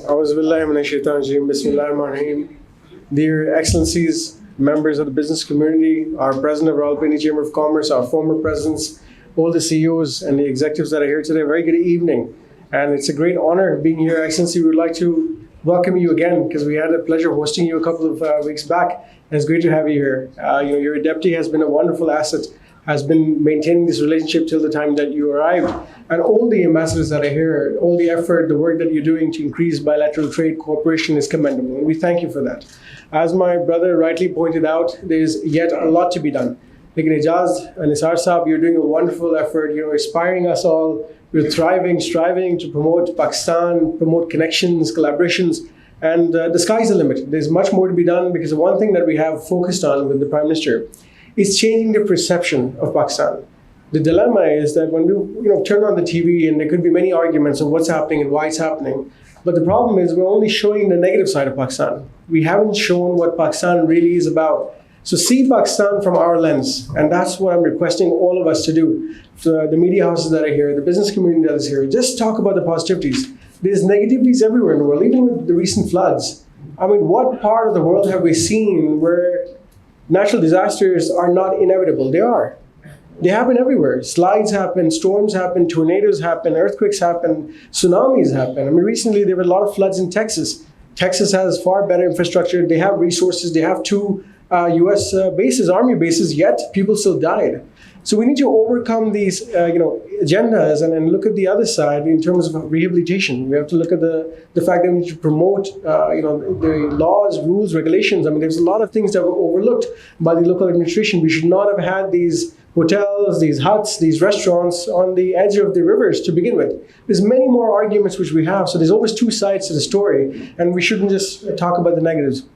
Bismillahirrahmanirrahim. Dear Excellencies, members of the business community, our President of Rawalpindi Chamber of Commerce, our former presidents, all the CEOs and the executives that are here today, very good evening. And it's a great honor being here, Excellency. We would like to welcome you again because we had a pleasure hosting you a couple of weeks back. And it's great to have you here. Your deputy has been a wonderful asset, has been maintaining this relationship till the time that you arrived. And all the ambassadors that are here, all the effort, the work that you're doing to increase bilateral trade cooperation is commendable. And we thank you for that. As my brother rightly pointed out, there's yet a lot to be done. Like Ijaz and Nisar Saab, you're doing a wonderful effort, inspiring us all. We're thriving, striving to promote Pakistan, promote connections, collaborations, and the sky's the limit. There's much more to be done because the one thing that we have focused on with the Prime Minister is changing the perception of Pakistan. The dilemma is that when we turn on the TV and there could be many arguments of what's happening and why it's happening, but the problem is we're only showing the negative side of Pakistan. We haven't shown what Pakistan really is about. So see Pakistan from our lens, and that's what I'm requesting all of us to do. So the media houses that are here, the business community that is here, just talk about the positivities. There's negativities everywhere in the world, even with the recent floods. I mean, what part of the world have we seen where natural disasters are not inevitable? They are. They happen everywhere. Slides happen, storms happen, tornadoes happen, earthquakes happen, tsunamis happen. I mean, recently there were a lot of floods in Texas. Texas has far better infrastructure. They have resources. They have two U.S. bases, army bases, yet people still died. So we need to overcome these, agendas and look at the other side in terms of rehabilitation. We have to look at the fact that we need to promote, the laws, rules, regulations. I mean, there's a lot of things that were overlooked by the local administration. We should not have had these hotels, these huts, these restaurants on the edge of the rivers to begin with. There's many more arguments which we have. So there's always two sides to the story, and we shouldn't just talk about the negatives.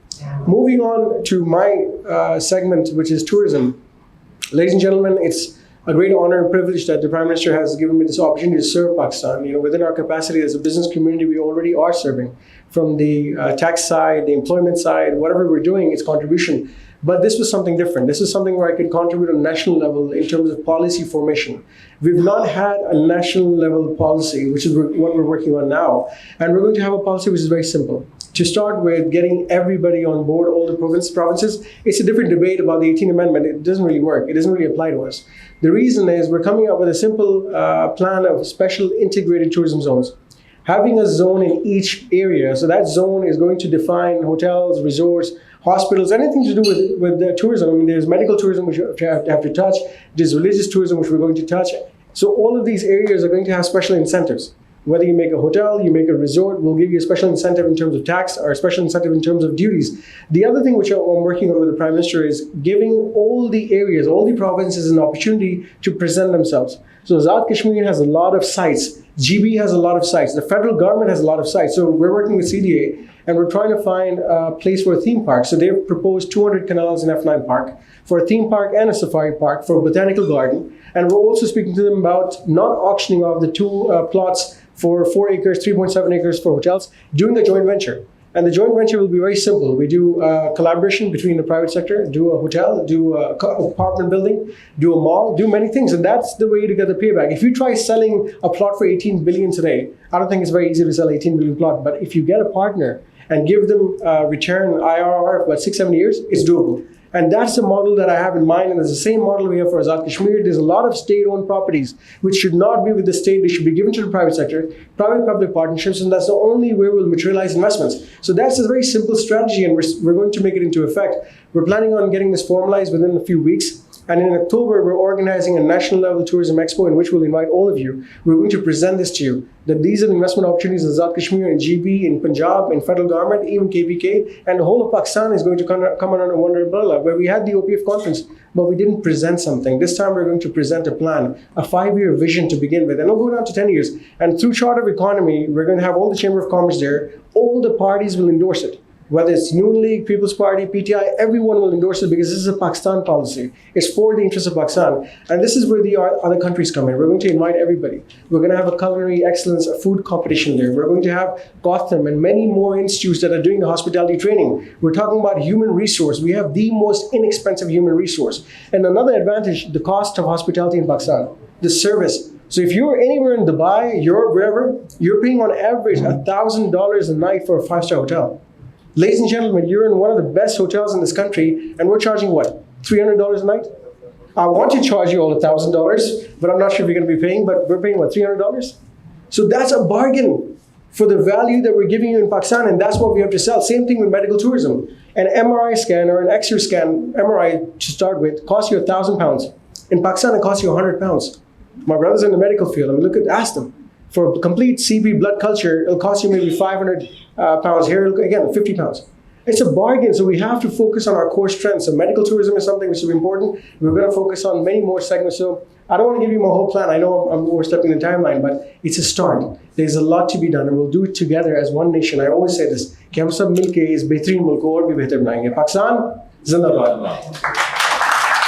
Moving on to my segment, which is tourism. Ladies and gentlemen, it's a great honor and privilege that the Prime Minister has given me this opportunity to serve Pakistan. Within our capacity as a business community, we already are serving. From the tax side, the employment side, whatever we're doing, it's contribution. But this was something different. This is something where I could contribute on a national level in terms of policy formation. We've not had a national level policy, which is what we're working on now. And we're going to have a policy which is very simple. To start with, getting everybody on board, all the provinces, it's a different debate about the 18th Amendment. It doesn't really work. It doesn't really apply to us. The reason is we're coming up with a simple plan of special integrated tourism zones. Having a zone in each area, so that zone is going to define hotels, resorts, hospitals, anything to do with tourism. I mean, there's medical tourism, which you have to touch. There's religious tourism, which we're going to touch. So all of these areas are going to have special incentives. Whether you make a hotel, you make a resort, we'll give you a special incentive in terms of tax or a special incentive in terms of duties. The other thing which I'm working on with the Prime Minister is giving all the areas, all the provinces an opportunity to present themselves. So Azad Kashmir has a lot of sites. GB has a lot of sites. The federal government has a lot of sites. So we're working with CDA and we're trying to find a place for a theme park. So they've proposed 200 canals in F9 Park for a theme park and a safari park for a botanical garden. And we're also speaking to them about not auctioning off the two plots for 4 acres, 3.7 acres for hotels, doing a joint venture. And the joint venture will be very simple. We do collaboration between the private sector, do a hotel, do a apartment building, do a mall, do many things. And that's the way to get the payback. If you try selling a plot for 18 billion today, I don't think it's very easy to sell 18 billion plot. But if you get a partner and give them return IRR of about 6-7 years, it's doable. And that's the model that I have in mind, and it's the same model we have for Azad Kashmir. There's a lot of state-owned properties which should not be with the state. They should be given to the private sector, private-public partnerships, and that's the only way we'll materialize investments. So that's a very simple strategy, and we're going to make it into effect. We're planning on getting this formalized within a few weeks. And in October, we're organizing a national level tourism expo in which we'll invite all of you. We're going to present this to you, that these are the investment opportunities in Azad Kashmir, in GB, in Punjab, in federal government, even KPK, and the whole of Pakistan is going to come under one umbrella, where we had the OPF conference, but we didn't present something. This time we're going to present a plan, a 5-year vision to begin with, and it'll go down to 10 years. And through Charter of Economy, we're going to have all the Chamber of Commerce there. All the parties will endorse it. Whether it's Noon League, People's Party, PTI, everyone will endorse it because this is a Pakistan policy. It's for the interests of Pakistan. And this is where the other countries come in. We're going to invite everybody. We're going to have a culinary excellence, a food competition there. We're going to have Gotham and many more institutes that are doing the hospitality training. We're talking about human resource. We have the most inexpensive human resource. And another advantage, the cost of hospitality in Pakistan, the service. So if you're anywhere in Dubai, Europe, wherever, you're paying on average $1,000 a night for a 5-star hotel. Ladies and gentlemen, you're in one of the best hotels in this country, and we're charging what, $300 a night? I want to charge you all $1,000, but I'm not sure if you're going to be paying, but we're paying what, $300? So that's a bargain for the value that we're giving you in Pakistan, and that's what we have to sell. Same thing with medical tourism. An MRI scan or an X-ray scan, MRI to start with, costs you £1,000. In Pakistan, it costs you £100. My brother's in the medical field. I mean, ask them. For a complete CB blood culture, it'll cost you maybe £500 here. Again, £50. It's a bargain, so we have to focus on our core strengths. So medical tourism is something which is important. We're going to focus on many more segments. So I don't want to give you my whole plan. I know I'm overstepping the timeline, but it's a start. There's a lot to be done, and we'll do it together as one nation. I always say this, कि हम सब मिलके इस बेहतरीन मुल्क को और भी बेहतर बनाएंगे. Pakistan, Zindabad.